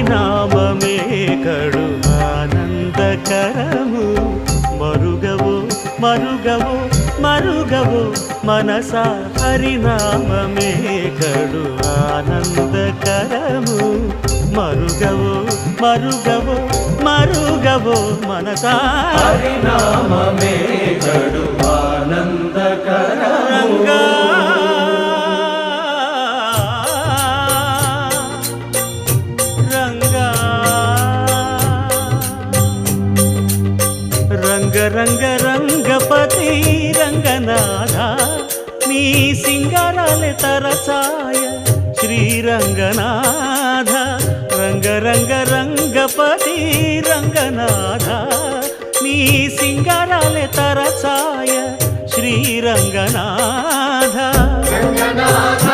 హరినామమే కడు ఆనందకరము మరుగవో మరుగవో మరుగవో మనసా హరినామమే కడు ఆనందకరము మరుగవో మరుగవో మరుగవో మనసా హరినామమే కడు ఆనందకరము రంగ రంగ రంగపతి రంగనాథ నీ సింగారాలే తరచాయ శ్రీరంగనాథ రంగ రంగ రంగపతి రంగనాథ నీ సింగారాలే తరచాయ శ్రీరంగనాథ రంగనాథ